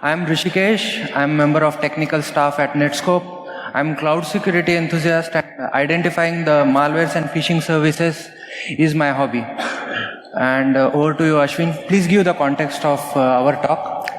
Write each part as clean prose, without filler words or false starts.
I'm Rishikesh. I'm a member of technical staff at Netscope. I'm cloud security enthusiast and identifying the malwares and phishing services is my hobby. And over to you, Ashwin. Please give the context of our talk.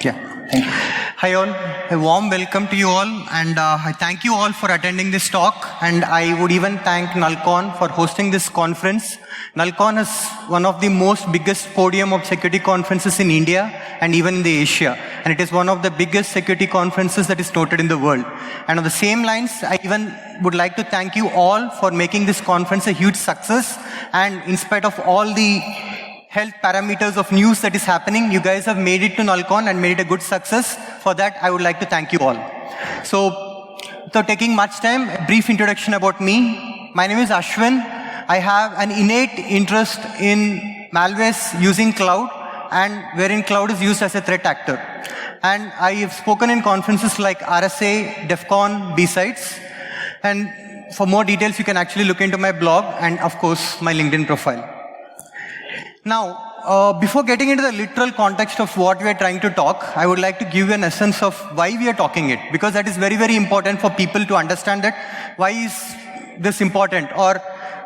Yeah, thank you. Hi all, a warm welcome to you all, and I thank you all for attending this talk, and I would even thank Nalcon for hosting this conference. Nalcon is one of the most biggest podium of security conferences in India and even in the Asia, and it is one of the biggest security conferences that is noted in the world. And on the same lines, I even would like to thank you all for making this conference a huge success, and in spite of all the health parameters of news that is happening, you guys have made it to Nalcon and made it a good success. For that, I would like to thank you all. So, without taking much time, a brief introduction about me. My name is Ashwin. I have an innate interest in malwares using cloud, and wherein cloud is used as a threat actor. And I have spoken in conferences like RSA, DEF CON, BSides. And for more details, you can actually look into my blog and, of course, my LinkedIn profile. Now, before getting into the literal context of what we are trying to talk, I would like to give you an essence of why we are talking it, because that is very, very important for people to understand that why is this important, or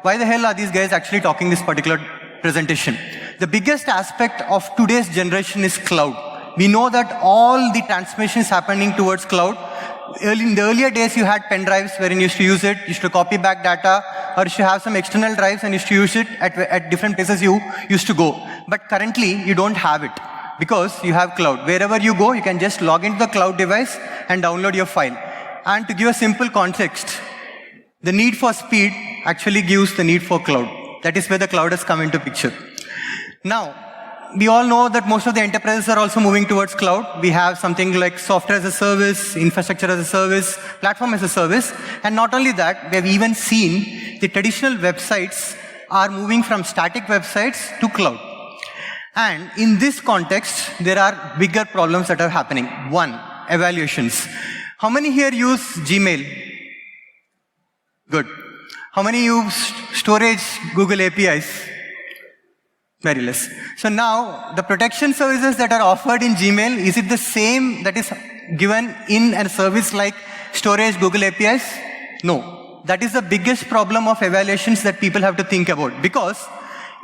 why the hell are these guys actually talking this particular presentation. The biggest aspect of today's generation is cloud. We know that all the transformation is happening towards cloud. In the earlier days, you had pen drives wherein you used to use it, used to copy back data, or you used to have some external drives and used to use it at different places you used to go. But currently, you don't have it because you have cloud. Wherever you go, you can just log into the cloud device and download your file. And to give a simple context, the need for speed actually gives the need for cloud. That is where the cloud has come into picture. Now, we all know that most of the enterprises are also moving towards cloud. We have something like software as a service, infrastructure as a service, platform as a service. And not only that, we have even seen the traditional websites are moving from static websites to cloud. And in this context, there are bigger problems that are happening. One, evaluations. How many here use Gmail? Good. How many use storage Google APIs? Very less. So now, the protection services that are offered in Gmail, is it the same that is given in a service like storage Google APIs? No. That is the biggest problem of evaluations that people have to think about. Because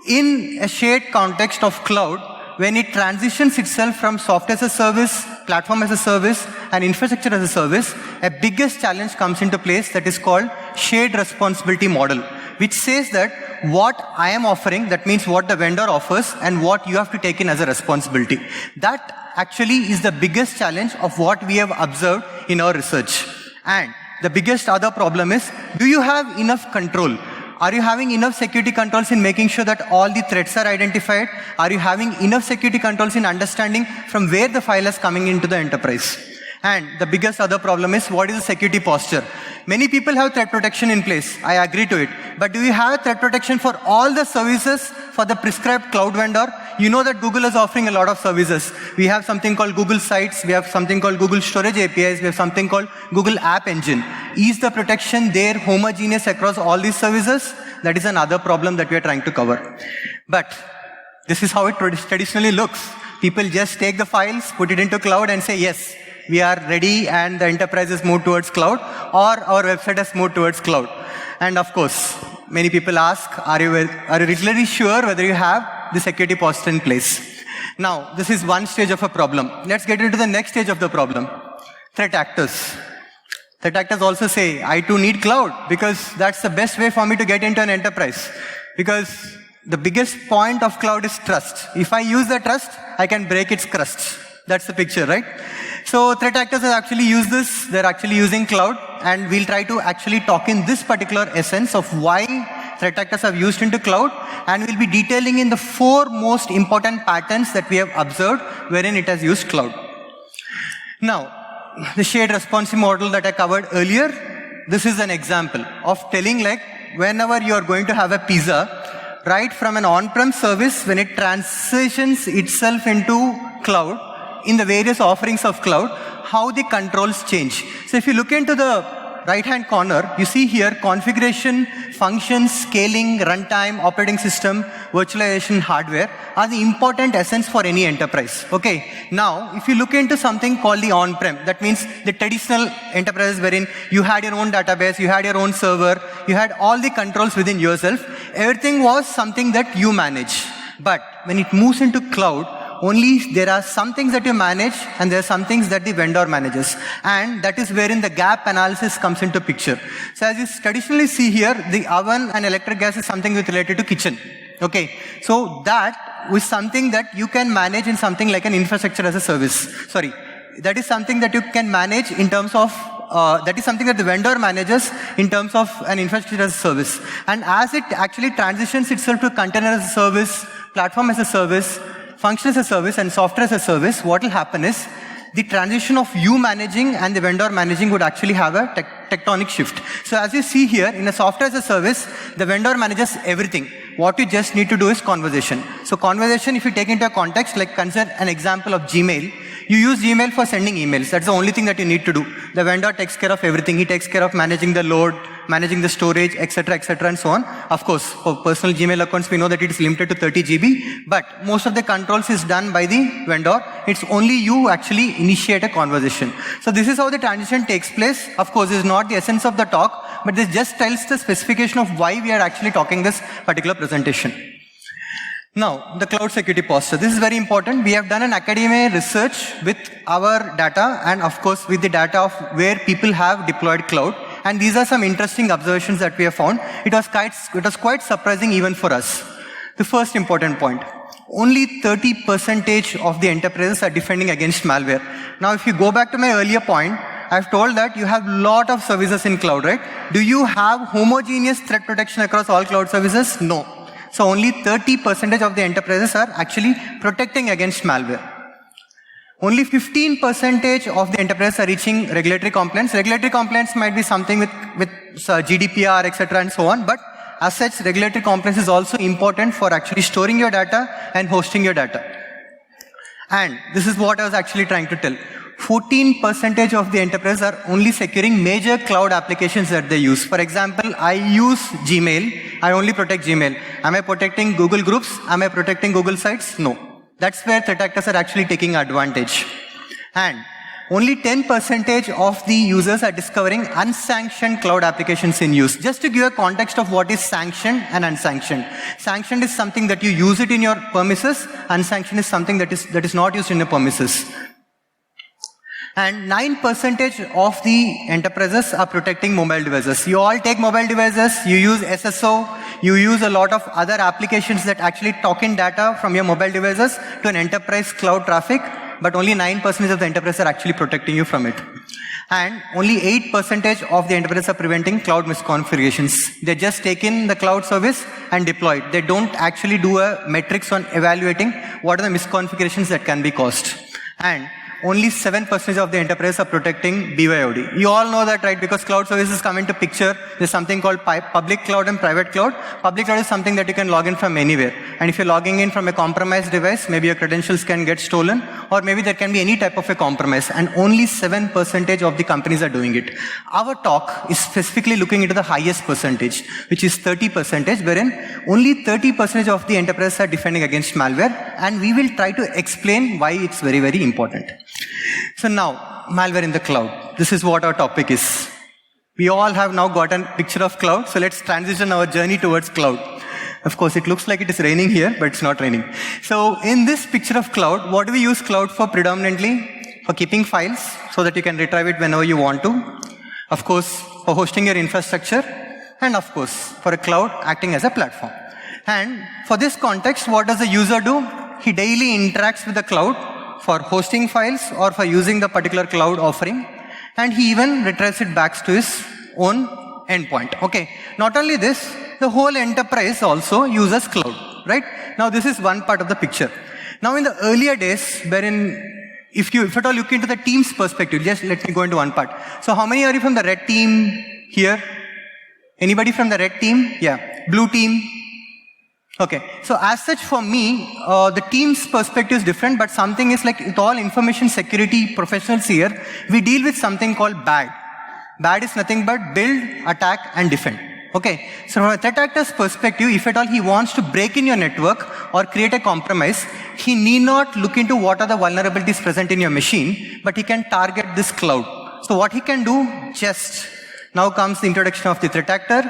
in a shared context of cloud, when it transitions itself from software as a service, platform as a service, and infrastructure as a service, a biggest challenge comes into place that is called shared responsibility model, which says that what I am offering, that means what the vendor offers, and what you have to take in as a responsibility. That actually is the biggest challenge of what we have observed in our research. And the biggest other problem is, do you have enough control? Are you having enough security controls in making sure that all the threats are identified? Are you having enough security controls in understanding from where the file is coming into the enterprise? And the biggest other problem is, what is the security posture? Many people have threat protection in place. I agree to it. But do you have threat protection for all the services for the prescribed cloud vendor? You know that Google is offering a lot of services. We have something called Google Sites. We have something called Google Storage APIs. We have something called Google App Engine. Is the protection there homogeneous across all these services? That is another problem that we are trying to cover. But this is how it traditionally looks. People just take the files, put it into cloud and say, yes, we are ready, and the enterprise has moved towards cloud, or our website has moved towards cloud. And of course, many people ask, are you really sure whether you have the security posture in place? Now, this is one stage of a problem. Let's get into the next stage of the problem. Threat actors. Threat actors also say, I too need cloud, because that's the best way for me to get into an enterprise. Because the biggest point of cloud is trust. If I use the trust, I can break its crust. That's the picture, right? So threat actors have actually used this. They're actually using cloud, and we'll try to actually talk in this particular essence of why threat actors have used into cloud, and we'll be detailing in the 4 most important patterns that we have observed wherein it has used cloud. Now, the shared responsive model that I covered earlier, this is an example of telling, like, whenever you are going to have a pizza, right from an on-prem service, when it transitions itself into cloud, in the various offerings of cloud, how the controls change. So if you look into the right-hand corner, you see here configuration, functions, scaling, runtime, operating system, virtualization, hardware are the important essence for any enterprise. Okay. Now, if you look into something called the on-prem, that means the traditional enterprises wherein you had your own database, you had your own server, you had all the controls within yourself. Everything was something that you manage. But when it moves into cloud, only there are some things that you manage and there are some things that the vendor manages. And that is wherein the gap analysis comes into picture. So as you traditionally see here, the oven and electric gas is something with related to kitchen. Okay. So that was something that you can manage in something like an infrastructure as a service. Sorry. That is something that you can manage in terms of that is something that the vendor manages in terms of an infrastructure as a service. And as it actually transitions itself to container as a service, platform as a service, function as a service, and software as a service, what will happen is the transition of you managing and the vendor managing would actually have a tectonic shift. So as you see here, in a software as a service, the vendor manages everything. What you just need to do is conversation. So conversation, if you take into a context, like consider an example of Gmail, you use Gmail for sending emails. That's the only thing that you need to do. The vendor takes care of everything. He takes care of managing the load, managing the storage, etc., and so on. Of course, for personal Gmail accounts, we know that it is limited to 30 GB, but most of the controls is done by the vendor. It's only you actually initiate a conversation. So this is how the transition takes place. Of course, this is not the essence of the talk, but this just tells the specification of why we are actually talking this particular presentation. Now, the cloud security posture. This is very important. We have done an academic research with our data and of course with the data of where people have deployed cloud. And these are some interesting observations that we have found. It was quite surprising even for us. The first important point. Only 30% of the enterprises are defending against malware. Now, if you go back to my earlier point, I've told that you have a lot of services in cloud, right? Do you have homogeneous threat protection across all cloud services? No. So only 30% of the enterprises are actually protecting against malware. Only 15% of the enterprises are reaching regulatory compliance. Regulatory compliance might be something with GDPR, etc., and so on. But as such, regulatory compliance is also important for actually storing your data and hosting your data. And this is what I was actually trying to tell. 14% of the enterprises are only securing major cloud applications that they use. For example, I use Gmail. I only protect Gmail. Am I protecting Google Groups? Am I protecting Google Sites? No. That's where threat actors are actually taking advantage. And only 10% of the users are discovering unsanctioned cloud applications in use. Just to give a context of what is sanctioned and unsanctioned. Sanctioned is something that you use it in your premises. Unsanctioned is something that is not used in your premises. And 9% of the enterprises are protecting mobile devices. You all take mobile devices, you use SSO, you use a lot of other applications that actually talk in data from your mobile devices to an enterprise cloud traffic, but only 9% of the enterprises are actually protecting you from it. And only 8% of the enterprises are preventing cloud misconfigurations. They just take in the cloud service and deploy it. They don't actually do a metrics on evaluating what are the misconfigurations that can be caused. And only 7% of the enterprises are protecting BYOD. You all know that, right? Because cloud services come into picture. There's something called public cloud and private cloud. Public cloud is something that you can log in from anywhere. And if you're logging in from a compromised device, maybe your credentials can get stolen, or maybe there can be any type of a compromise. And only 7% of the companies are doing it. Our talk is specifically looking into the highest percentage, which is 30%, wherein only 30% of the enterprises are defending against malware. And we will try to explain why it's very, very important. So now, malware in the cloud. This is what our topic is. We all have now got a picture of cloud, so let's transition our journey towards cloud. Of course, it looks like it is raining here, but it's not raining. So in this picture of cloud, what do we use cloud for predominantly? For keeping files, so that you can retrieve it whenever you want to. Of course, for hosting your infrastructure. And of course, for a cloud acting as a platform. And for this context, what does the user do? He daily interacts with the cloud for hosting files or for using the particular cloud offering, and he even retrieves it back to his own endpoint. Okay. Not only this, the whole enterprise also uses cloud, right? Now this is one part of the picture. Now in the earlier days, wherein if at all look into the team's perspective, just let me go into one part. So how many are you from the red team here? Anybody from the red team? Yeah. Blue team? Okay, so as such for me, the team's perspective is different, but something is like with all information security professionals here, we deal with something called BAD. Bad is nothing but build, attack, and defend. Okay, so from a threat actor's perspective, if at all he wants to break in your network or create a compromise, he need not look into what are the vulnerabilities present in your machine, but he can target this cloud. So what he can do, just now comes the introduction of the threat actor.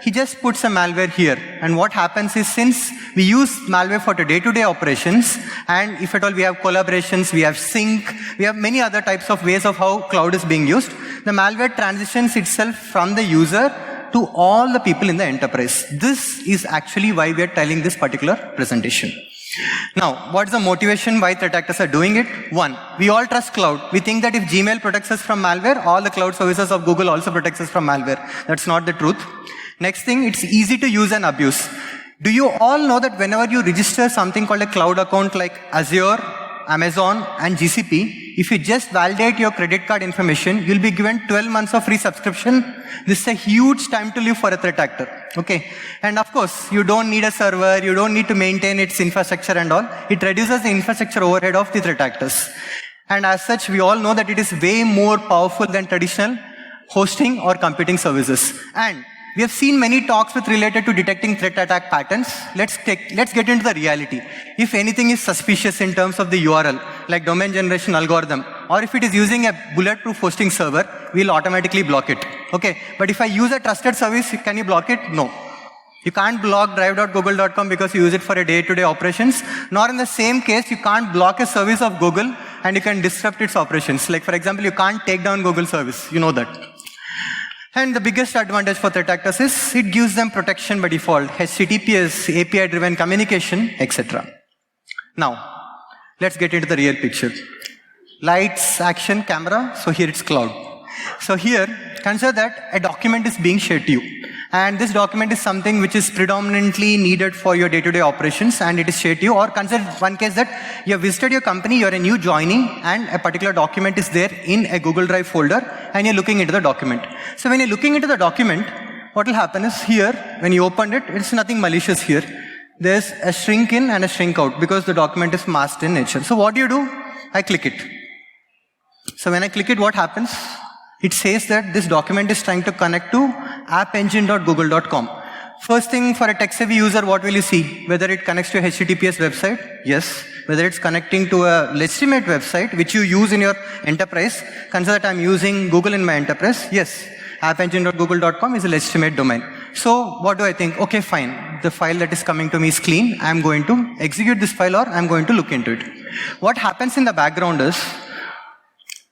He just puts a malware here. And what happens is, since we use malware for the day-to-day operations, and if at all we have collaborations, we have sync, we have many other types of ways of how cloud is being used, the malware transitions itself from the user to all the people in the enterprise. This is actually why we are telling this particular presentation. Now, what's the motivation why threat actors are doing it? One, we all trust cloud. We think that if Gmail protects us from malware, all the cloud services of Google also protects us from malware. That's not the truth. Next thing, it's easy to use and abuse. Do you all know that whenever you register something called a cloud account like Azure, Amazon, and GCP, if you just validate your credit card information, you'll be given 12 months of free subscription. This is a huge time to live for a threat actor. Okay. And of course, you don't need a server, you don't need to maintain its infrastructure and all. It reduces the infrastructure overhead of the threat actors. And as such, we all know that it is way more powerful than traditional hosting or computing services. And we have seen many talks related to detecting threat attack patterns. Let's get into the reality. If anything is suspicious in terms of the URL, like domain generation algorithm, or if it is using a bulletproof hosting server, we'll automatically block it. Okay. But if I use a trusted service, can you block it? No. You can't block drive.google.com because you use it for a day-to-day operations. Nor in the same case, you can't block a service of Google and you can disrupt its operations. Like for example, you can't take down Google service. You know that. And the biggest advantage for threat actors is it gives them protection by default, HTTPS, API-driven communication, etc. Now, let's get into the real picture. Lights, action, camera. So here it's cloud. So here, consider that a document is being shared to you. And this document is something which is predominantly needed for your day-to-day operations, and it is shared to you. Or consider one case that you have visited your company, you're a new joinee, and a particular document is there in a Google Drive folder, and you're looking into the document. So when you're looking into the document, what will happen is here, when you opened it, it's nothing malicious here. There's a shrink in and a shrink out because the document is masked in nature. So what do? I click it. So when I click it, what happens? It says that this document is trying to connect to appengine.google.com. First thing, for a tech-savvy user, what will you see? Whether it connects to a HTTPS website? Yes. Whether it's connecting to a legitimate website, which you use in your enterprise. Consider that I'm using Google in my enterprise. Yes. Appengine.google.com is a legitimate domain. So what do I think? Okay, fine. The file that is coming to me is clean. I'm going to execute this file, or I'm going to look into it. What happens in the background is,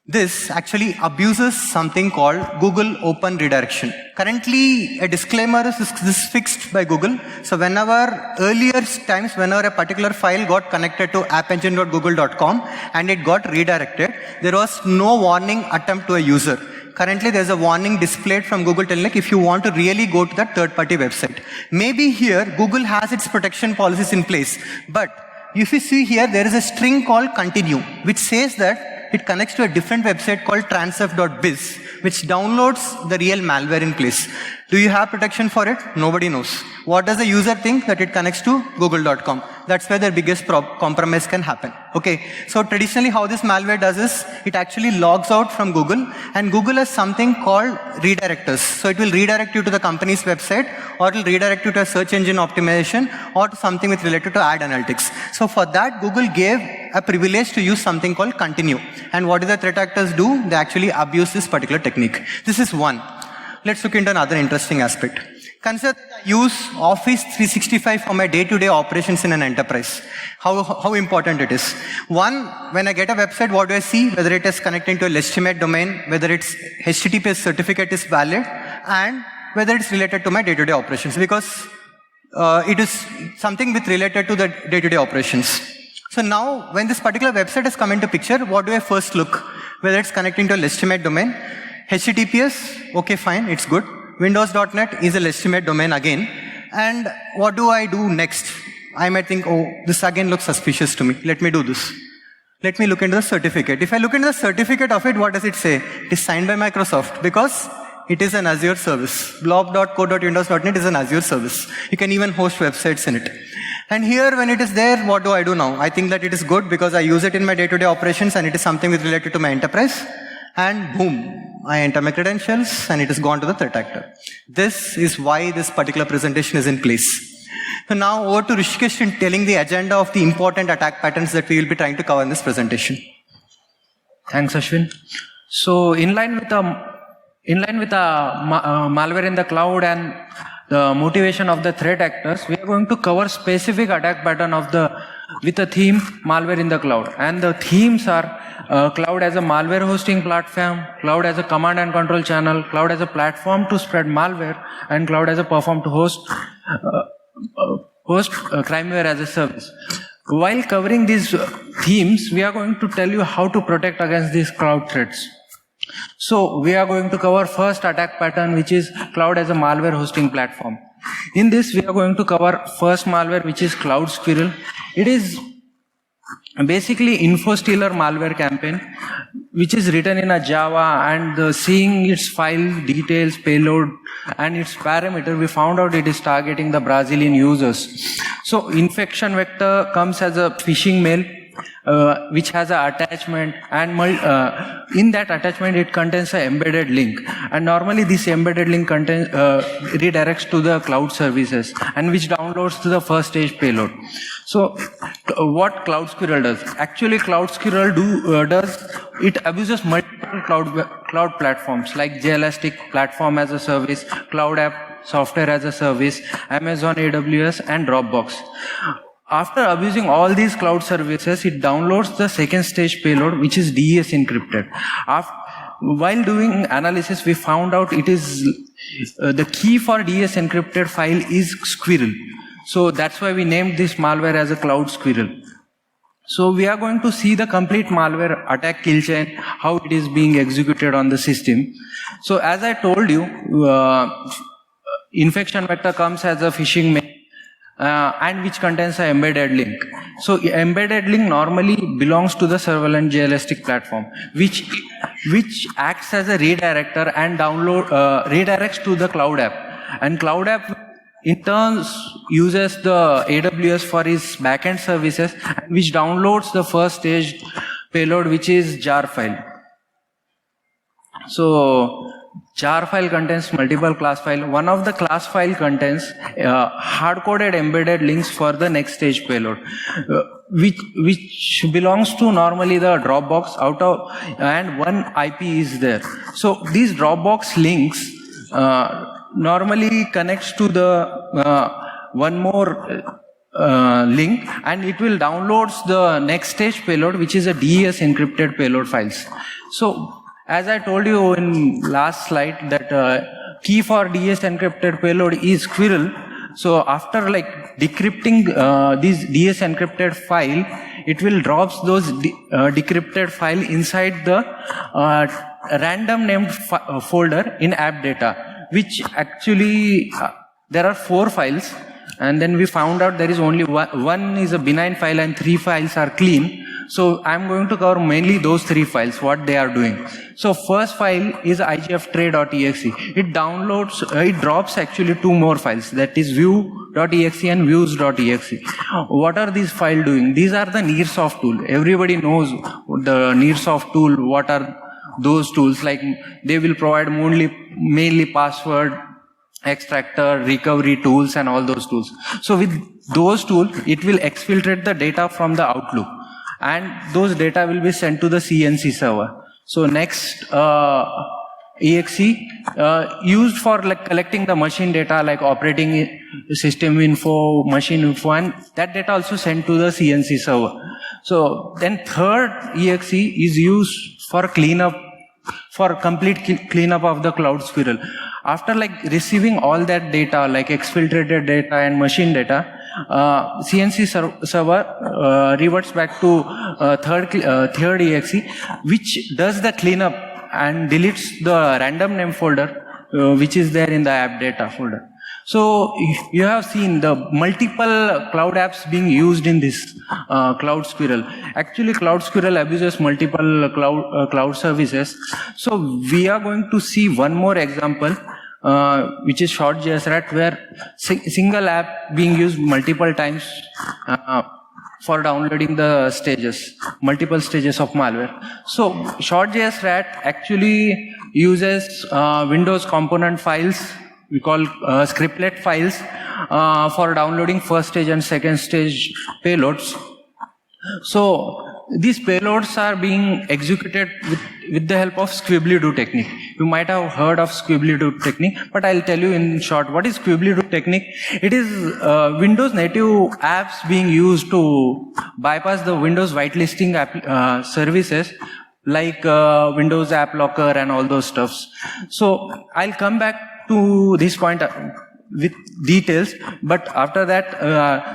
this actually abuses something called Google Open Redirection. Currently, a disclaimer is fixed by Google. So whenever, earlier times, whenever a particular file got connected to appengine.google.com and it got redirected, there was no warning attempt to a user. Currently, there's a warning displayed from Google telling, like, if you want to really go to that third-party website. Maybe here, Google has its protection policies in place. But if you see here, there is a string called continue, which says that it connects to a different website called transf.biz, which downloads the real malware in place. Do you have protection for it? Nobody knows. What does the user think? That it connects to google.com. That's where their biggest compromise can happen. Okay. So traditionally how this malware does is, it actually logs out from Google, and Google has something called redirectors. So it will redirect you to the company's website, or it will redirect you to a search engine optimization, or to something with related to ad analytics. So for that, Google gave a privilege to use something called continue. And what do the threat actors do? They actually abuse this particular technique. This is one. Let's look into another interesting aspect. Consider that I use Office 365 for my day-to-day operations in an enterprise. How important it is. One, when I get a website, what do I see? Whether it is connecting to a legitimate domain, whether its HTTPS certificate is valid, and whether it's related to my day-to-day operations, because it is something with related to the day-to-day operations. So now, when this particular website has come into picture, what do I first look? Whether it's connecting to a legitimate domain. HTTPS, okay, fine, it's good. Windows.net is a legitimate domain again. And what do I do next? I might think, oh, this again looks suspicious to me. Let me do this. Let me look into the certificate. If I look into the certificate of it, what does it say? It is signed by Microsoft, because it is an Azure service. blob.co.windows.net is an Azure service. You can even host websites in it. And here, when it is there, what do I do now? I think that it is good because I use it in my day-to-day operations, and it is something with related to my enterprise. And boom, I enter my credentials, and it has gone to the threat actor. This is why this particular presentation is in place. So now over to Rishikesh in telling the agenda of the important attack patterns that we will be trying to cover in this presentation. Thanks, Ashwin. So in line with the malware in the cloud and the motivation of the threat actors, we are going to cover specific attack pattern with the theme malware in the cloud. And the themes are cloud as a malware hosting platform, cloud as a command and control channel, cloud as a platform to spread malware, and cloud as a platform to host crimeware as a service. While covering these themes, we are going to tell you how to protect against these cloud threats. So we are going to cover first attack pattern, which is cloud as a malware hosting platform. In this, we are going to cover first malware, which is Cloud Squirrel. It is basically InfoStealer malware campaign, which is written in a Java, and seeing its file details, payload, and its parameter, we found out it is targeting the Brazilian users. So infection vector comes as a phishing mail, which has an attachment, and in that attachment it contains an embedded link, and normally this embedded link redirects to the cloud services, and which downloads to the first stage payload. So what Cloud Squirrel does? Actually, Cloud Squirrel it abuses multiple cloud platforms like JElastic platform as a service, Cloud App software as a service, Amazon AWS, and Dropbox. After abusing all these cloud services, it downloads the second stage payload, which is DES encrypted. While doing analysis, we found out it is the key for DES encrypted file is Squirrel. So that's why we named this malware as a Cloud Squirrel. So we are going to see the complete malware attack kill chain, how it is being executed on the system. So as I told you, infection vector comes as a phishing mail, and which contains an embedded link. So embedded link normally belongs to the Serverless JElastic platform, which acts as a redirector and redirects to the Cloud App. And Cloud App in turn uses the AWS for its backend services, which downloads the first stage payload, which is jar file. So jar file contains multiple class file. One of the class file contains hard-coded embedded links for the next stage payload, which belongs to normally the Dropbox and one IP is there. So these Dropbox links normally connects to the one more link, and it will downloads the next stage payload, which is a DES encrypted payload files. So as I told you in last slide that key for DES encrypted payload is Squirrel. So after decrypting this DES encrypted file, it will drops those decrypted file inside the random named folder in app data, which actually there are 4 files, and then we found out there is only one is a benign file and 3 files are clean. So I'm going to cover mainly those 3 files, what they are doing. So first file is igftray.exe. It drops actually 2 more files, that is view.exe and views.exe. What are these files doing? These are the Nearsoft tool. Everybody knows the Nearsoft tool. What are those tools? Like they will provide mainly password extractor, recovery tools, and all those tools. So with those tools, it will exfiltrate the data from the Outlook, and those data will be sent to the CNC server. So next exe used for collecting the machine data like operating system info, machine info, and that data also sent to the CNC server. So then third exe is used for cleanup, for complete cleanup of the Cloud Squirrel. After receiving all that data, like exfiltrated data and machine data, CNC server reverts back to third exe, which does the cleanup and deletes the random name folder, which is there in the app data folder. So you have seen the multiple cloud apps being used in this Cloud Squirrel. Actually, Cloud Squirrel abuses multiple cloud services. So we are going to see one more example, which is Short.js Rat, where single app being used multiple times for downloading the stages, multiple stages of malware. So Short.js Rat actually uses Windows component files, we call scriptlet files, for downloading first stage and second stage payloads. So these payloads are being executed with the help of Squibbly-Do technique. You might have heard of Squibbly-Do technique, but I'll tell you in short, what is Squibbly-Do technique? It is Windows native apps being used to bypass the Windows whitelisting services like Windows App Locker and all those stuffs. So I'll come back to this point with details, but after that,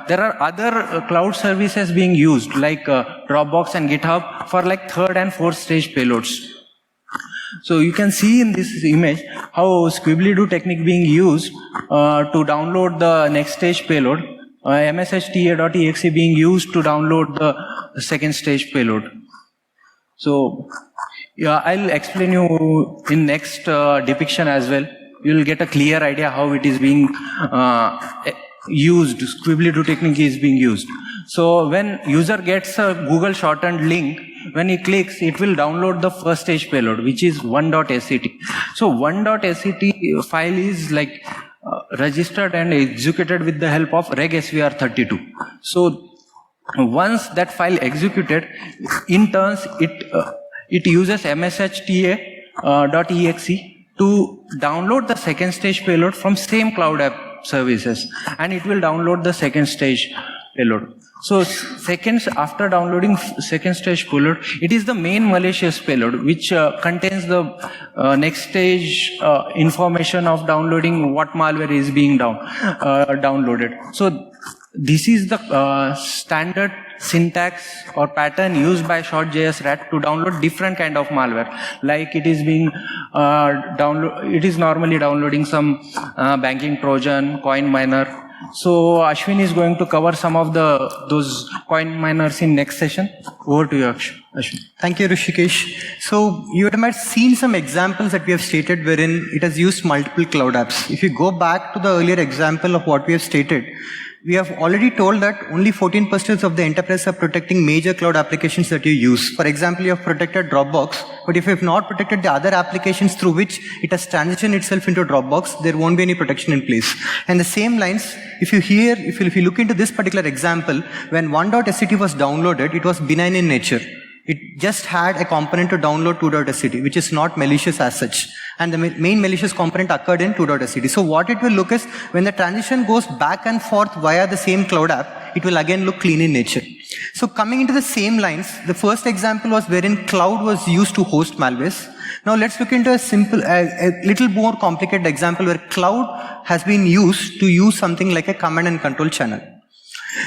there are other cloud services being used like Dropbox and GitHub for like third and fourth stage payloads. So you can see in this image how Squibbly-Do technique being used to download the next stage payload, mshta.exe being used to download the second stage payload. So yeah, I'll explain you in next depiction as well. You'll get a clear idea how it is being used. Squibbly-Do technique is being used. So when user gets a Google shortened link, when he clicks, it will download the first stage payload, which is 1.SCT. So 1.SCT file is like registered and executed with the help of regsvr32. So once that file executed, in turns it uses mshta.exe to download the second stage payload from same cloud app services, and it will download the second stage payload. So seconds after downloading second stage payload, it is the main malicious payload which contains the next stage information of downloading what malware is being downloaded. So this is the standard syntax or pattern used by Short.js Rat to download different kind of malware. Like it is being it is normally downloading some banking Trojan, coin miner. So Ashwin is going to cover some of those coin miners in next session. Over to you, Ashwin. Thank you, Rishikesh. So you might have seen some examples that we have stated wherein it has used multiple cloud apps. If you go back to the earlier example of what we have stated, we have already told that only 14% of the enterprise are protecting major cloud applications that you use. For example, you have protected Dropbox, but if you have not protected the other applications through which it has transitioned itself into Dropbox, there won't be any protection in place. And the same lines, if you look into this particular example, when 1.SCT was downloaded, it was benign in nature. It just had a component to download 2.SCT, which is not malicious as such. And the main malicious component occurred in 2.SCT. So what it will look is, when the transition goes back and forth via the same cloud app, it will again look clean in nature. So coming into the same lines, the first example was wherein cloud was used to host malwares. Now let's look into a little more complicated example where cloud has been used to use something like a command and control channel.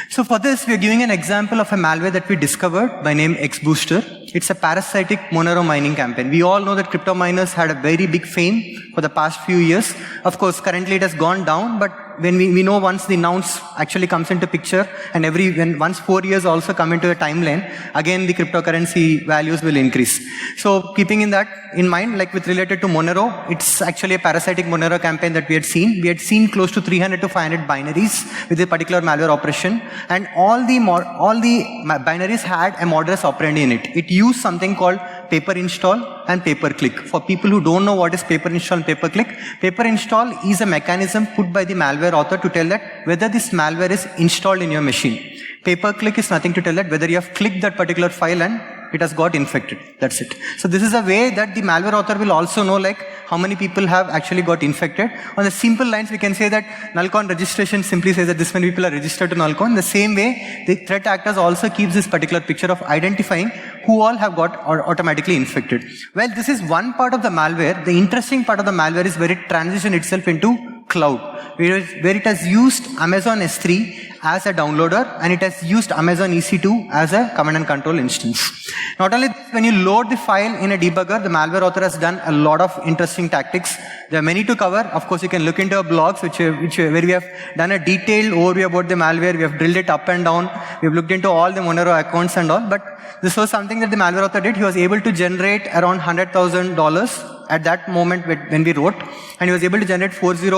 So for this, we are giving an example of a malware that we discovered by name XBooster. It's a parasitic Monero mining campaign. We all know that crypto miners had a very big fame for the past few years. Of course, currently it has gone down, but when we know once the nonce actually comes into picture, and once 4 years also come into the timeline, again the cryptocurrency values will increase. So keeping that in mind, like related to Monero, it's actually a parasitic Monero campaign that we had seen. We had seen close to 300 to 500 binaries with a particular malware operation, and all the binaries had a modus operandi in it. It used something called paper install and paper click. For people who don't know what is paper install and paper click, paper install is a mechanism put by the malware author to tell that whether this malware is installed in your machine. Paper click is nothing to tell that whether you have clicked that particular file and it has got infected. That's it. So this is a way that the malware author will also know like how many people have actually got infected. On the simple lines, we can say that nullcon registration simply says that this many people are registered to nullcon. The same way, the threat actors also keeps this particular picture of identifying who all have got automatically infected. Well, this is one part of the malware. The interesting part of the malware is where it transitions itself into cloud, where it has used Amazon S3 as a downloader, and it has used Amazon EC2 as a command and control instance. Not only this, when you load the file in a debugger, the malware author has done a lot of interesting tactics. There are many to cover. Of course, you can look into our blogs, where we have done a detailed overview about the malware. We have drilled it up and down. We have looked into all the Monero accounts and all. But this was something that the malware author did. He was able to generate around $100,000 at that moment when we wrote, and he was able to generate 40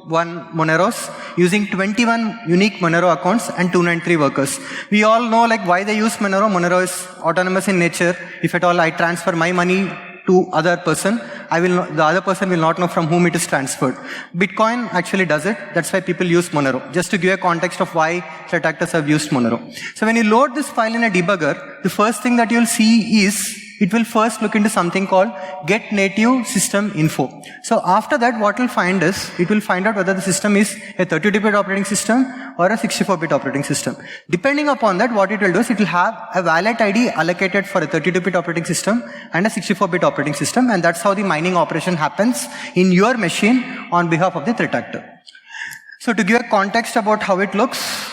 1 Moneros using 21 unique Monero accounts and 293 workers. We all know like why they use Monero. Monero is autonomous in nature. If at all I transfer my money to other person, the other person will not know from whom it is transferred. Bitcoin actually does it. That's why people use Monero. Just to give a context of why threat actors have used Monero. So when you load this file in a debugger, the first thing that you'll see is it will first look into something called get native system info. So after that, what will find is, it will find out whether the system is a 32-bit operating system or a 64-bit operating system. Depending upon that, what it will do is it will have a wallet ID allocated for a 32-bit operating system and a 64-bit operating system, and that's how the mining operation happens in your machine on behalf of the threat actor. So to give a context about how it looks,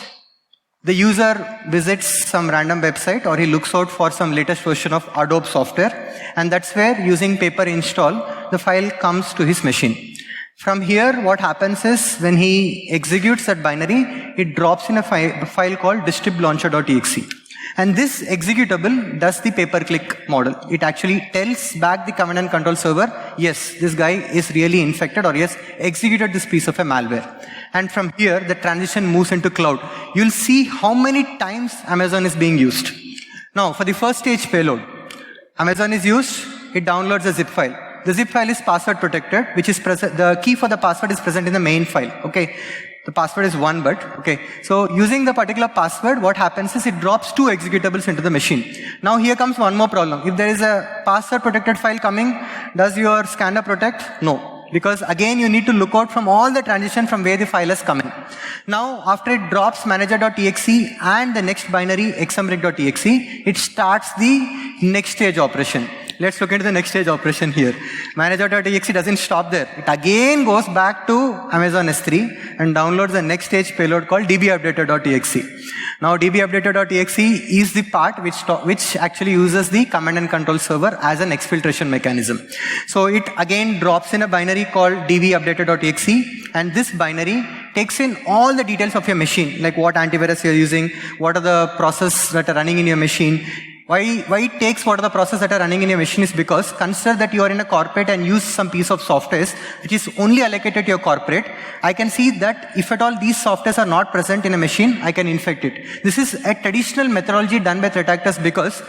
the user visits some random website or he looks out for some latest version of Adobe software, and that's where using paper install, the file comes to his machine. From here, what happens is when he executes that binary, it drops in a file called distriblauncher.exe. And this executable does the pay-per-click model. It actually tells back the command and control server, yes, this guy is really infected, or yes, executed this piece of a malware. And from here, the transition moves into cloud. You'll see how many times Amazon is being used. Now, for the first stage payload, Amazon is used, it downloads a zip file. The zip file is password protected, which is the key for the password is present in the main file. Okay. The password is 1 byte. Okay. So using the particular password, what happens is it drops 2 executables into the machine. Now here comes one more problem. If there is a password protected file coming, does your scanner protect? No. Because again, you need to look out from all the transition from where the file is coming. Now, after it drops manager.exe and the next binary xmrig.exe, it starts the next stage operation. Let's look into the next stage operation here. Manager.exe doesn't stop there. It again goes back to Amazon S3 and downloads the next stage payload called dbupdater.exe. Now dbupdater.exe is the part which actually uses the command and control server as an exfiltration mechanism. So it again drops in a binary called dbupdater.exe, and this binary takes in all the details of your machine, like what antivirus you're using, what are the processes that are running in your machine. Why it takes what are the processes that are running in your machine is because consider that you are in a corporate and use some piece of software which is only allocated to your corporate. I can see that if at all these softwares are not present in a machine, I can infect it. This is a traditional methodology done by threat actors because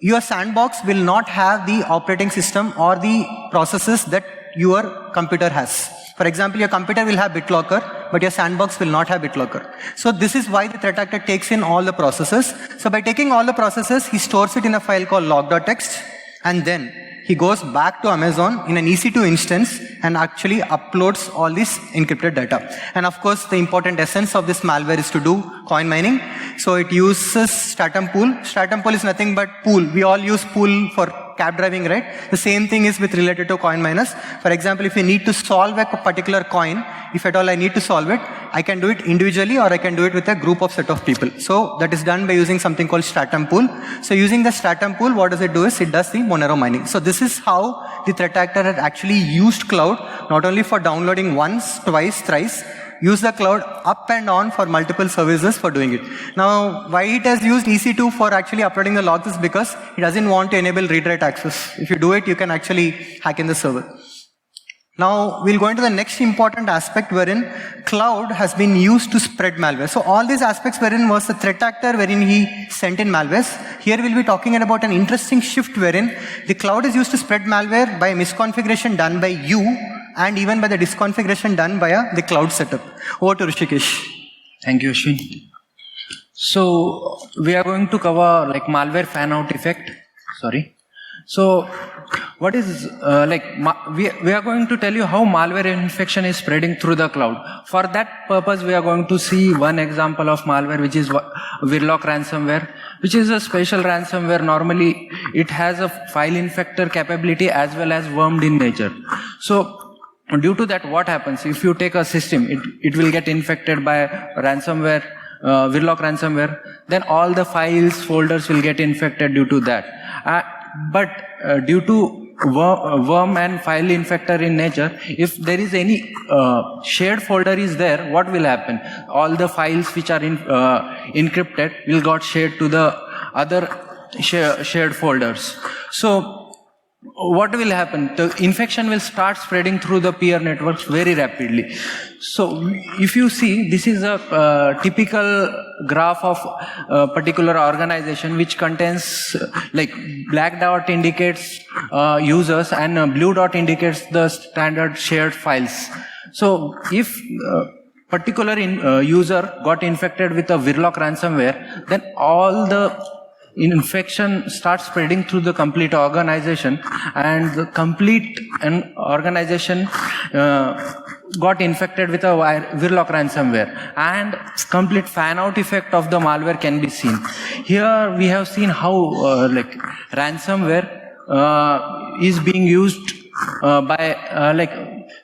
your sandbox will not have the operating system or the processes that your computer has. For example, your computer will have BitLocker, but your sandbox will not have BitLocker. So this is why the threat actor takes in all the processes. So by taking all the processes, he stores it in a file called log.txt, and then he goes back to Amazon in an EC2 instance and actually uploads all this encrypted data. And of course, the important essence of this malware is to do coin mining. So it uses Stratum Pool. Stratum Pool is nothing but pool. We all use pool for cab driving, right? The same thing is with related to coin miners. For example, if you need to solve a particular coin, if at all I need to solve it, I can do it individually or I can do it with a group of set of people. So that is done by using something called Stratum Pool. So using the Stratum Pool, what does it do is it does the Monero mining. So this is how the threat actor had actually used cloud, not only for downloading once, twice, thrice, use the cloud up and on for multiple services for doing it. Now, why it has used EC2 for actually uploading the logs is because it doesn't want to enable read-write access. If you do it, you can actually hack in the server. Now, we'll go into the next important aspect wherein cloud has been used to spread malware. So all these aspects wherein was the threat actor wherein he sent in malwares. Here we'll be talking about an interesting shift wherein the cloud is used to spread malware by misconfiguration done by you and even by the disconfiguration done by the cloud setup. Over to Rishikesh. Thank you, Ashwin. So we are going to cover like malware fan out effect. Sorry. So what is we are going to tell you how malware infection is spreading through the cloud. For that purpose, we are going to see one example of malware, which is Virlock ransomware, which is a special ransomware. Normally, it has a file infector capability as well as wormed in nature. So due to that, what happens? If you take a system, it will get infected by ransomware, Virlock ransomware. Then all the files, folders will get infected due to that. But due to worm and file infector in nature, if there is any shared folder is there, what will happen? All the files which are encrypted will got shared to the other shared folders. So what will happen? The infection will start spreading through the peer networks very rapidly. So if you see, this is a typical graph of a particular organization which contains like black dot indicates users and blue dot indicates the standard shared files. So if particular user got infected with a Virlock ransomware, then all the infection starts spreading through the complete organization, and the complete organization got infected with a Virlock ransomware, and complete fan out effect of the malware can be seen. Here we have seen how like ransomware is being used by like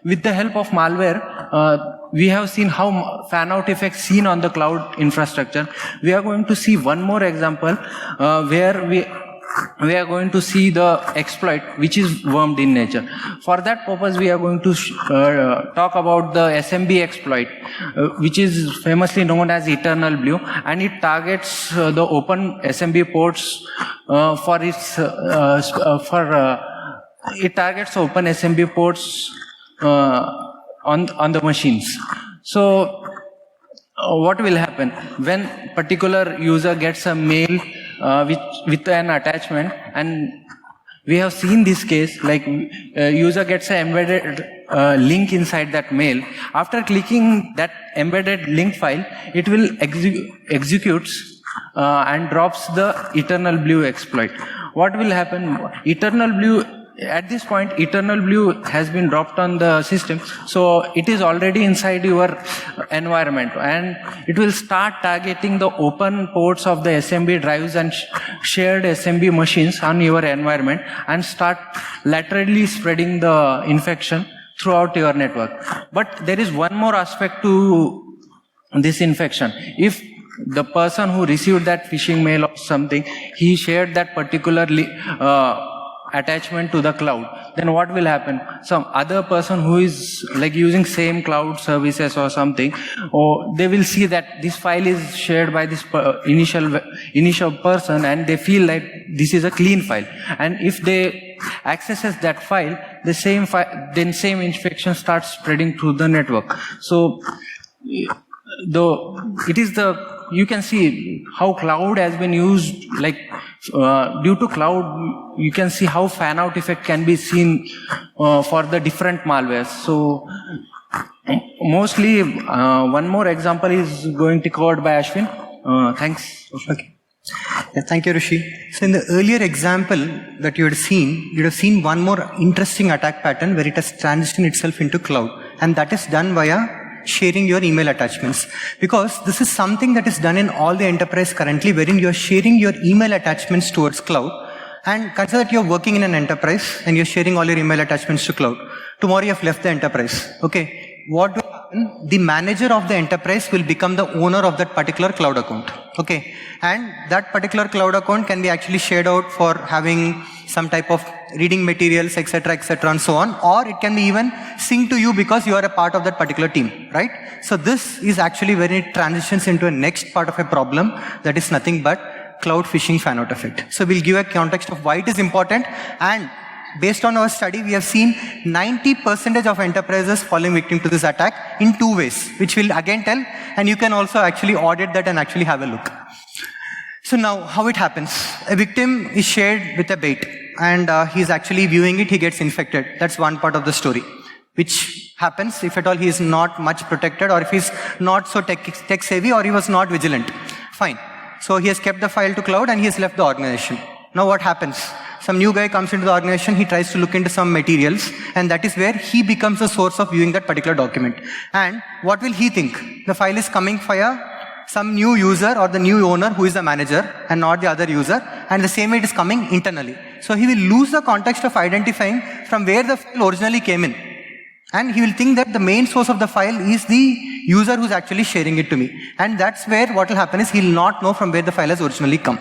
with the help of malware. We have seen how fan out effect seen on the cloud infrastructure. We are going to see one more example where we are going to see the exploit which is wormed in nature. For that purpose, we are going to talk about the SMB exploit, which is famously known as Eternal Blue, and it targets the open SMB ports for its it targets open SMB ports on the machines. So what will happen when particular user gets a mail with an attachment, and we have seen this case like user gets an embedded link inside that mail. After clicking that embedded link file, it will executes and drops the Eternal Blue exploit. What will happen? Eternal Blue, at this point, Eternal Blue has been dropped on the system, so it is already inside your environment, and it will start targeting the open ports of the SMB drives and shared SMB machines on your environment, and start laterally spreading the infection throughout your network. But there is one more aspect to this infection. If the person who received that phishing mail or something, he shared that particular attachment to the cloud, then what will happen? Some other person who is like using same cloud services or something, or they will see that this file is shared by this initial person, and they feel like this is a clean file. And if they accesses that file, the same file, then same infection starts spreading through the network. So though it is you can see how cloud has been used, like due to cloud, you can see how fan out effect can be seen for the different malwares. So mostly one more example is going to be covered by Ashwin. Thanks. Okay. Yeah, thank you, Rishi. So in the earlier example that you had seen, you'd have seen one more interesting attack pattern where it has transitioned itself into cloud, and that is done via sharing your email attachments, because this is something that is done in all the enterprise currently, wherein you're sharing your email attachments towards cloud. And consider that you're working in an enterprise and you're sharing all your email attachments to cloud. Tomorrow you have left the enterprise. Okay, what will happen? The manager of the enterprise will become the owner of that particular cloud account. Okay, and that particular cloud account can be actually shared out for having some type of reading materials, etc., and so on, or it can be even synced to you because you are a part of that particular team, right? So this is actually when it transitions into a next part of a problem that is nothing but cloud phishing fan out effect. So we'll give a context of why it is important, and based on our study, we have seen 90% of enterprises falling victim to this attack in two ways, which we'll again tell, and you can also actually audit that and actually have a look. So now, how it happens? A victim is shared with a bait, and he's actually viewing it, he gets infected. That's one part of the story, which happens if at all he is not much protected, or if he's not so tech savvy, or he was not vigilant. Fine. So he has kept the file to cloud and he has left the organization. Now what happens? Some new guy comes into the organization, he tries to look into some materials, and that is where he becomes the source of viewing that particular document. And what will he think? The file is coming via some new user or the new owner who is the manager and not the other user, and the same way it is coming internally. So he will lose the context of identifying from where the file originally came in. And he will think that the main source of the file is the user who's actually sharing it to me. And that's where what will happen is he'll not know from where the file has originally come.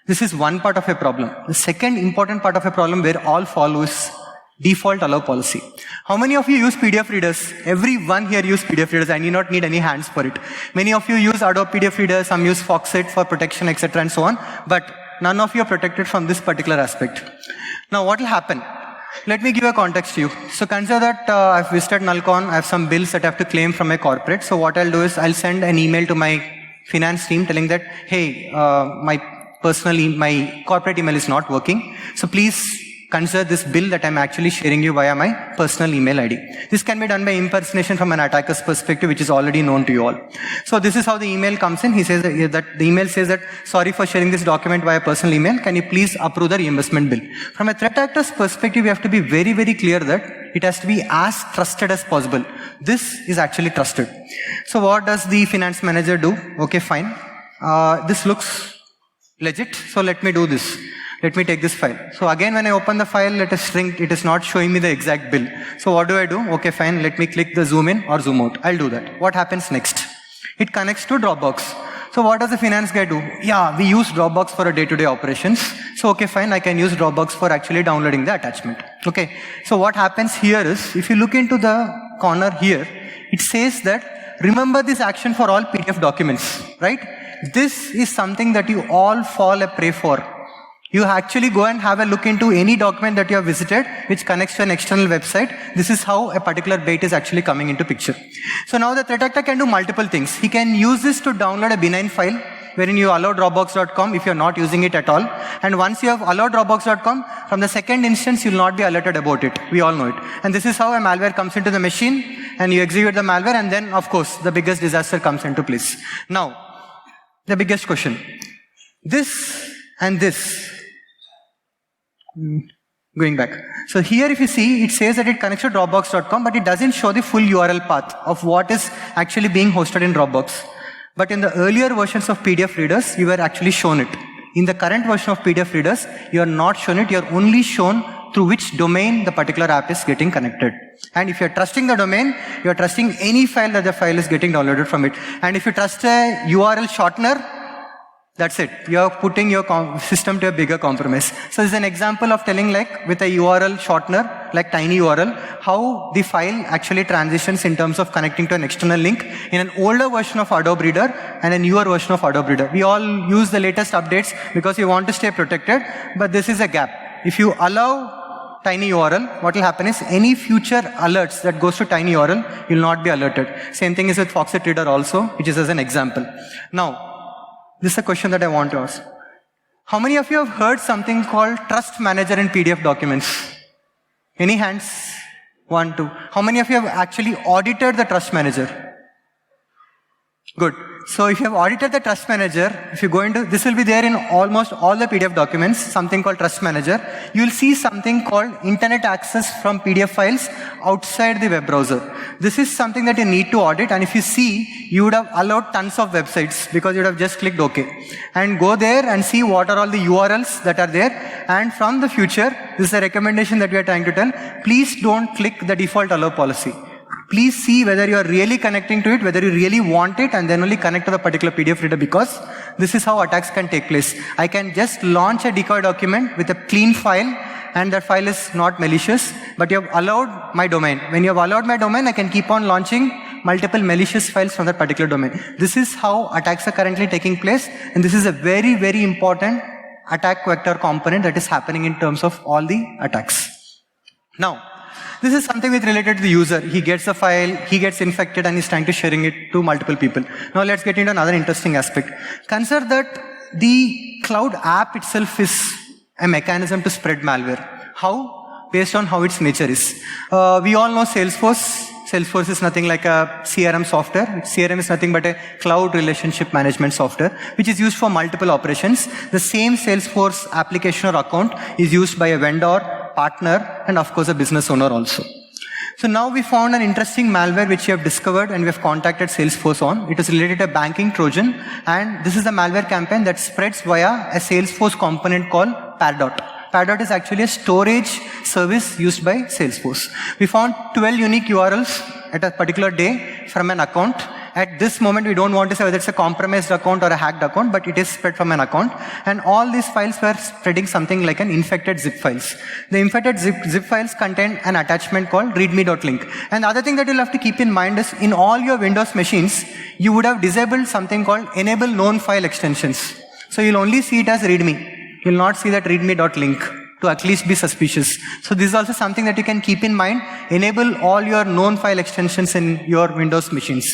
This is one part of a problem. The second important part of a problem where all follow is default allow policy. How many of you use PDF readers? Everyone here use PDF readers. I need not need any hands for it. Many of you use Adobe PDF readers, some use Foxit for protection, etc. and so on. But none of you are protected from this particular aspect. Now what will happen? Let me give a context to you. So consider that I've visited Nalcon, I have some bills that I have to claim from my corporate. So what I'll do is I'll send an email to my finance team telling that, hey, my corporate email is not working. So please consider this bill that I'm actually sharing you via my personal email ID. This can be done by impersonation from an attacker's perspective, which is already known to you all. So this is how the email comes in. He says that the email says that, sorry for sharing this document via personal email. Can you please approve the reimbursement bill? From a threat actor's perspective, we have to be very, very clear that it has to be as trusted as possible. This is actually trusted. So what does the finance manager do? Okay, fine. This looks legit. So let me do this. Let me take this file. So again, when I open the file, it is not showing me the exact bill. So what do? Okay, fine. Let me click the zoom in or zoom out. I'll do that. What happens next? It connects to Dropbox. So what does the finance guy do? Yeah, we use Dropbox for our day-to-day operations. So okay, fine. I can use Dropbox for actually downloading the attachment. Okay. So what happens here is, if you look into the corner here, it says that remember this action for all PDF documents, right? This is something that you all fall a prey for. You actually go and have a look into any document that you have visited which connects to an external website. This is how a particular bait is actually coming into picture. So now the threat actor can do multiple things. He can use this to download a benign file wherein you allow Dropbox.com if you're not using it at all. And once you have allowed Dropbox.com, from the second instance, you'll not be alerted about it. We all know it. And this is how a malware comes into the machine and you execute the malware, and then, of course, the biggest disaster comes into place. Now, the biggest question. This and this. Going back. So here if you see, it says that it connects to Dropbox.com, but it doesn't show the full URL path of what is actually being hosted in Dropbox. But in the earlier versions of PDF readers, you were actually shown it. In the current version of PDF readers, you are not shown it. You are only shown through which domain the particular app is getting connected. And if you're trusting the domain, you're trusting any file that the file is getting downloaded from it. And if you trust a URL shortener, that's it. You're putting your system to a bigger compromise. So this is an example of telling, like with a URL shortener, like tinyURL, how the file actually transitions in terms of connecting to an external link in an older version of Adobe Reader and a newer version of Adobe Reader. We all use the latest updates because we want to stay protected, but this is a gap. If you allow tinyURL, what will happen is any future alerts that goes to tinyURL, you'll not be alerted. Same thing is with Foxit Reader also, which is as an example. Now, this is a question that I want to ask. How many of you have heard something called Trust Manager in PDF documents? Any hands? 1, 2. How many of you have actually audited the Trust Manager? Good. So if you have audited the Trust Manager, if you go into, this will be there in almost all the PDF documents, something called Trust Manager. You will see something called internet access from PDF files outside the web browser. This is something that you need to audit, and if you see, you would have allowed tons of websites because you would have just clicked OK. And go there and see what are all the URLs that are there. And from the future, this is a recommendation that we are trying to tell, please don't click the default allow policy. Please see whether you are really connecting to it, whether you really want it, and then only connect to the particular PDF reader, because this is how attacks can take place. I can just launch a decoy document with a clean file, and that file is not malicious, but you have allowed my domain. When you have allowed my domain, I can keep on launching multiple malicious files from that particular domain. This is how attacks are currently taking place, and this is a very, very important attack vector component that is happening in terms of all the attacks. Now, this is something with related to the user. He gets a file, he gets infected, and he's trying to sharing it to multiple people. Now let's get into another interesting aspect. Consider that the cloud app itself is a mechanism to spread malware. How? Based on how its nature is. We all know Salesforce. Salesforce is nothing like a CRM software. CRM is nothing but a cloud relationship management software, which is used for multiple operations. The same Salesforce application or account is used by a vendor, partner, and of course a business owner also. So now we found an interesting malware which we have discovered and we have contacted Salesforce on. It is related to a banking Trojan, and this is a malware campaign that spreads via a Salesforce component called Pardot. Pardot is actually a storage service used by Salesforce. We found 12 unique URLs at a particular day from an account. At this moment, we don't want to say whether it's a compromised account or a hacked account, but it is spread from an account. And all these files were spreading something like an infected zip files. The infected zip files contain an attachment called readme.link. And the other thing that you'll have to keep in mind is in all your Windows machines, you would have disabled something called enable known file extensions. So you'll only see it as readme. You will not see that readme.link to at least be suspicious. So this is also something that you can keep in mind. Enable all your known file extensions in your Windows machines.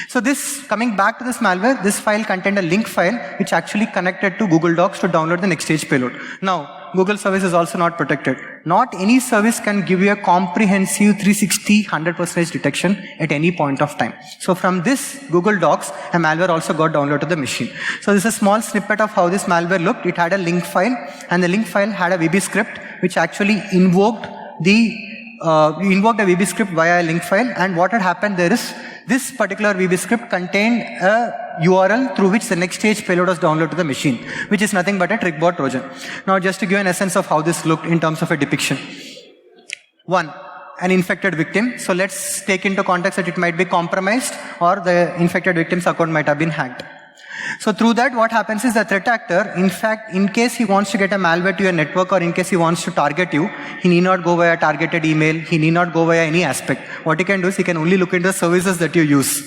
So this, coming back to this malware, this file contained a link file which actually connected to Google Docs to download the next stage payload. Now, Google service is also not protected. Not any service can give you a comprehensive 360 100% detection at any point of time. So from this Google Docs, a malware also got downloaded to the machine. So this is a small snippet of how this malware looked. It had a link file, and the link file had a VB script which actually invoked a VB script via a link file. And what had happened there is, this particular VB script contained a URL through which the next stage payload was downloaded to the machine, which is nothing but a TrickBot Trojan. Now, just to give an essence of how this looked in terms of a depiction. One, an infected victim. So let's take into context that it might be compromised, or the infected victim's account might have been hacked. So through that, what happens is the threat actor, in fact, in case he wants to get a malware to your network, or in case he wants to target you, he need not go via targeted email, he need not go via any aspect. What he can do is he can only look into the services that you use.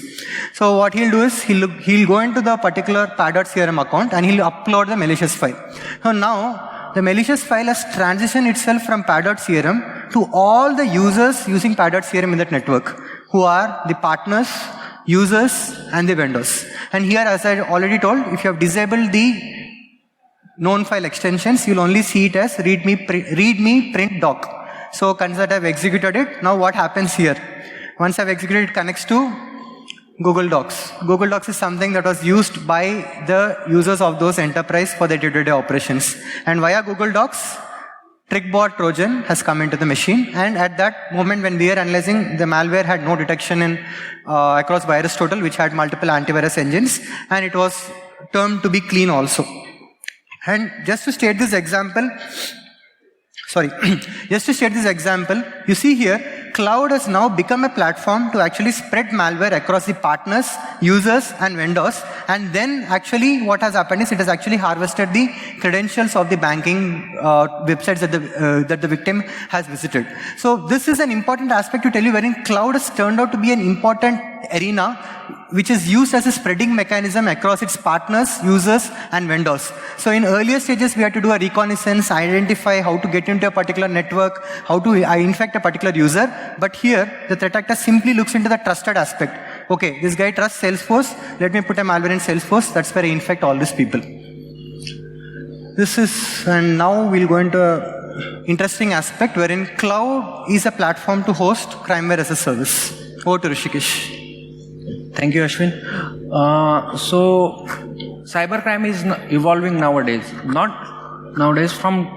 So what he'll do is he'll go into the particular pad.crm account and he'll upload the malicious file. So now the malicious file has transitioned itself from pad.crm to all the users using pad.crm in that network, who are the partners, users, and the vendors. And here, as I already told, if you have disabled the known file extensions, you'll only see it as readme print doc. So consider I've executed it. Now what happens here? Once I've executed, it connects to Google Docs. Google Docs is something that was used by the users of those enterprise for their day-to-day operations. And via Google Docs, TrickBot Trojan has come into the machine, and at that moment when we are analyzing, the malware had no detection in across VirusTotal, which had multiple antivirus engines, and it was termed to be clean also. And just to state this example, you see here, cloud has now become a platform to actually spread malware across the partners, users, and vendors. And then actually what has happened is it has actually harvested the credentials of the banking websites that the victim has visited. So this is an important aspect to tell you, wherein cloud has turned out to be an important arena which is used as a spreading mechanism across its partners, users, and vendors. So in earlier stages, we had to do a reconnaissance, identify how to get into a particular network, how to infect a particular user. But here, the threat actor simply looks into the trusted aspect. Okay, this guy trusts Salesforce. Let me put a malware in Salesforce. That's where I infect all these people. And now we'll go into an interesting aspect wherein cloud is a platform to host crimeware as a service. Over to Rishikesh. Thank you, Ashwin. So, cybercrime is evolving nowadays. Not nowadays, from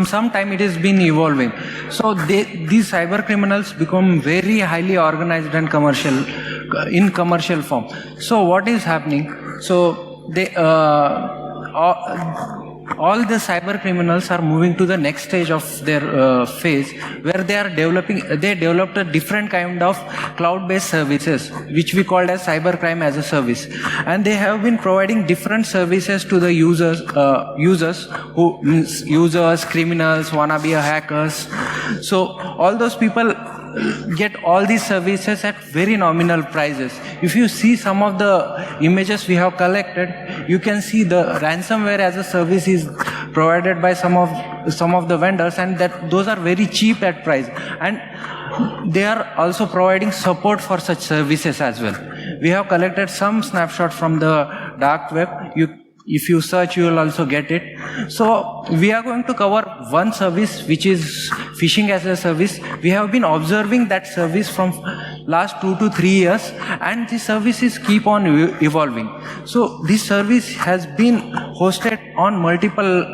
some time it has been evolving. So, these cyber criminals become very highly organized and in commercial form. So, what is happening? So, all the cyber criminals are moving to the next stage of their phase, where they developed a different kind of cloud-based services, which we called as cybercrime as a service. And they have been providing different services to the users, criminals, wannabe hackers. So all those people get all these services at very nominal prices. If you see some of the images we have collected, you can see the ransomware as a service is provided by some of the vendors, and that those are very cheap at price. And they are also providing support for such services as well. We have collected some snapshot from the dark web. If you search, you will also get it. So we are going to cover one service, which is phishing as a service. We have been observing that service from last 2 to 3 years, and the services keep on evolving. So this service has been hosted on multiple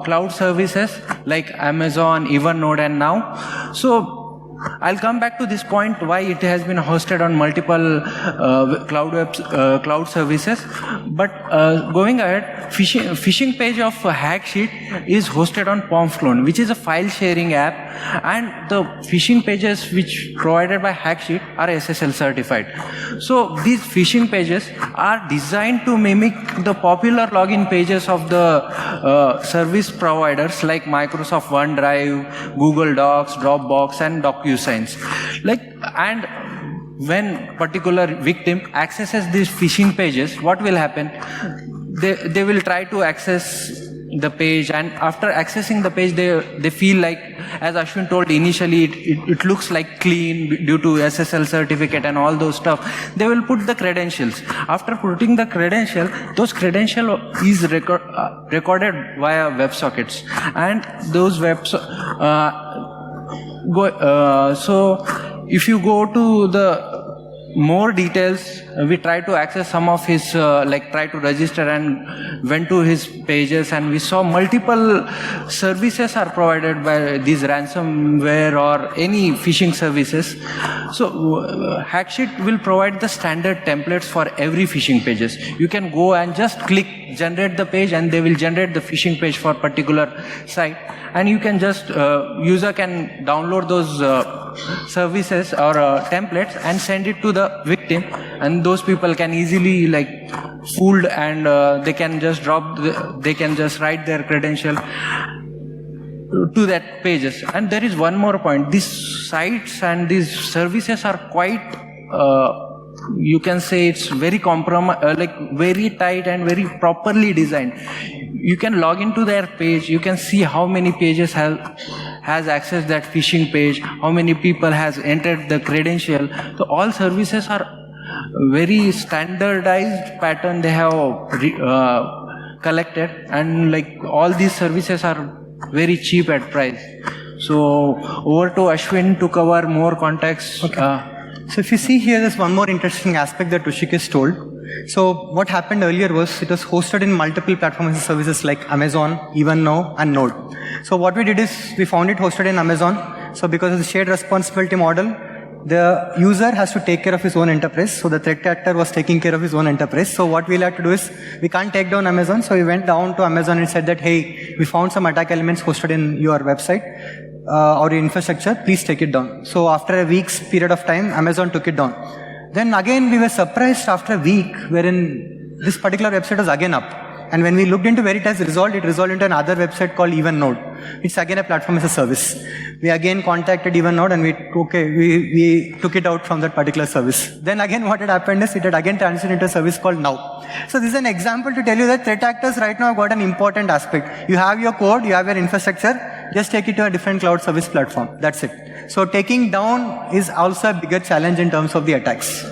cloud services like Amazon, Evernote, and now. So I'll come back to this point, why it has been hosted on multiple cloud services. But going ahead, phishing page of HackSheet is hosted on PalmClone, which is a file sharing app, and the phishing pages which provided by HackSheet are SSL certified. So these phishing pages are designed to mimic the popular login pages of the service providers like Microsoft OneDrive, Google Docs, Dropbox, and DocuSigns. And when particular victim accesses these phishing pages, what will happen? They will try to access the page, and after accessing the page, they feel like, as Ashwin told initially, it looks like clean due to SSL certificate and all those stuff. They will put the credentials. After putting the credential, those credential is recorded via WebSockets, and those so if you go to the more details, we try to access some of his, try to register and went to his pages, and we saw multiple services are provided by these ransomware or any phishing services. So Hacksheet will provide the standard templates for every phishing pages. You can go and just click generate the page, and they will generate the phishing page for particular site, and you can just user can download those services or templates and send it to the victim, and those people can easily fooled, and they can just they can just write their credential to that pages. And there is one more point: these sites and these services are quite you can say it's very very tight and very properly designed. You can log into their page, you can see how many pages has accessed that phishing page, how many people has entered the credential. So all services are very standardized pattern they have collected, and all these services are very cheap at price. So over to Ashwin to cover more context. Okay. So if you see here, there's one more interesting aspect that Rishikesh told. So what happened earlier was it was hosted in multiple platforms and services like Amazon, EvenNow, and Node. So what we did is we found it hosted in Amazon. So because of the shared responsibility model, the user has to take care of his own enterprise. So the threat actor was taking care of his own enterprise. So what we'll have to do is we can't take down Amazon. So we went down to Amazon and said that, hey, we found some attack elements hosted in your website. Or your infrastructure, please take it down. So after a week's period of time, Amazon took it down. Then again, we were surprised after a week wherein this particular website was again up. And when we looked into where it has resolved, it resolved into another website called EvenNode. It's again a platform as a service. We again contacted EvenNode and we took it out from that particular service. Then again what had happened is it had again transitioned into a service called Now. So this is an example to tell you that threat actors right now have got an important aspect. You have your code, you have your infrastructure, just take it to a different cloud service platform. That's it. So taking down is also a bigger challenge in terms of the attacks.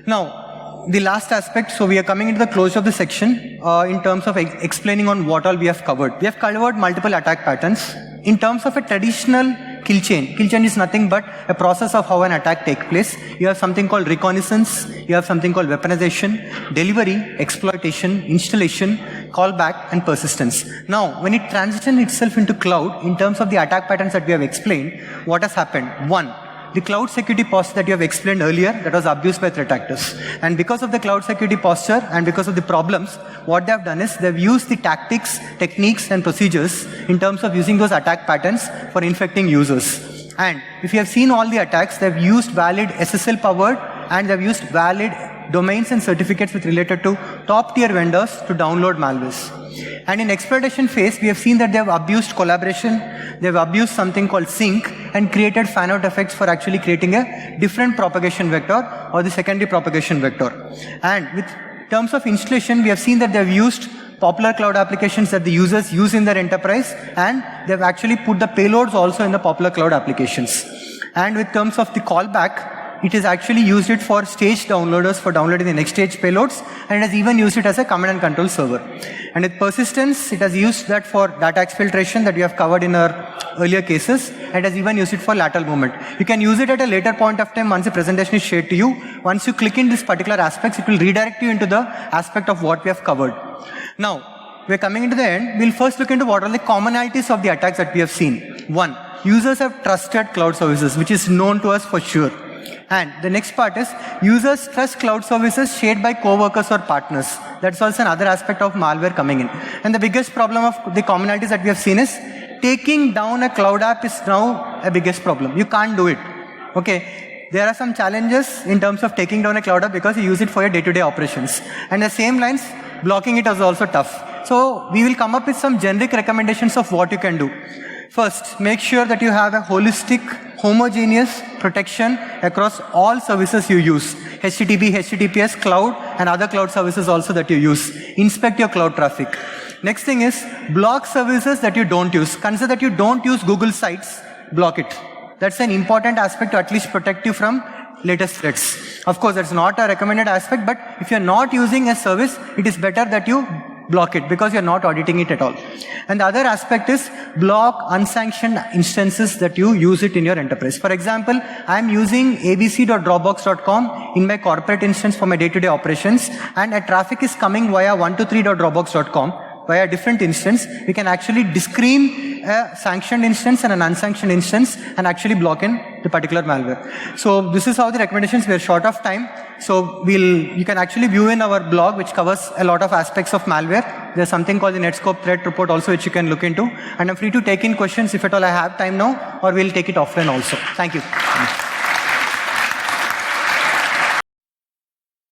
Now, the last aspect, so we are coming into the close of the section in terms of explaining on what all we have covered. We have covered multiple attack patterns. In terms of a traditional kill chain is nothing but a process of how an attack takes place. You have something called reconnaissance, you have something called weaponization, delivery, exploitation, installation, callback, and persistence. Now, when it transitions itself into cloud, in terms of the attack patterns that we have explained, what has happened? One, the cloud security posture that you have explained earlier, that was abused by threat actors. And because of the cloud security posture and because of the problems, what they have done is they've used the tactics, techniques, and procedures in terms of using those attack patterns for infecting users. And if you have seen all the attacks, they've used valid SSL powered and they've used valid domains and certificates with related to top tier vendors to download malwares. And in exploitation phase, we have seen that they have abused collaboration, they have abused something called sync and created fan-out effects for actually creating a different propagation vector or the secondary propagation vector. And with terms of installation, we have seen that they have used popular cloud applications that the users use in their enterprise, and they have actually put the payloads also in the popular cloud applications. And with terms of the callback, it has actually used it for staged downloaders for downloading the next stage payloads, and it has even used it as a command and control server. And with persistence, it has used that for data exfiltration that we have covered in our earlier cases, and it has even used it for lateral movement. You can use it at a later point of time once the presentation is shared to you. Once you click in these particular aspects, it will redirect you into the aspect of what we have covered. Now, we're coming into the end. We'll first look into what are the commonalities of the attacks that we have seen. One, users have trusted cloud services, which is known to us for sure. And the next part is users trust cloud services shared by co-workers or partners. That's also another aspect of malware coming in. And the biggest problem of the commonalities that we have seen is taking down a cloud app is now a biggest problem. You can't do it. Okay. There are some challenges in terms of taking down a cloud app because you use it for your day-to-day operations. And the same lines, blocking it is also tough. So we will come up with some generic recommendations of what you can do. First, make sure that you have a holistic, homogeneous protection across all services you use. HTTP, HTTPS, cloud, and other cloud services also that you use. Inspect your cloud traffic. Next thing is block services that you don't use. Consider that you don't use Google Sites, block it. That's an important aspect to at least protect you from latest threats. Of course, that's not a recommended aspect, but if you're not using a service, it is better that you block it because you're not auditing it at all. And the other aspect is block unsanctioned instances that you use it in your enterprise. For example, I'm using abc.dropbox.com in my corporate instance for my day-to-day operations, and a traffic is coming via 123.dropbox.com via a different instance. We can actually discrete a sanctioned instance and an unsanctioned instance and actually block in the particular malware. So this is how the recommendations. We're short of time. So you can actually view in our blog, which covers a lot of aspects of malware. There's something called the Netscope threat report also, which you can look into. And I'm free to take in questions if at all I have time now, or we'll take it offline also. Thank you.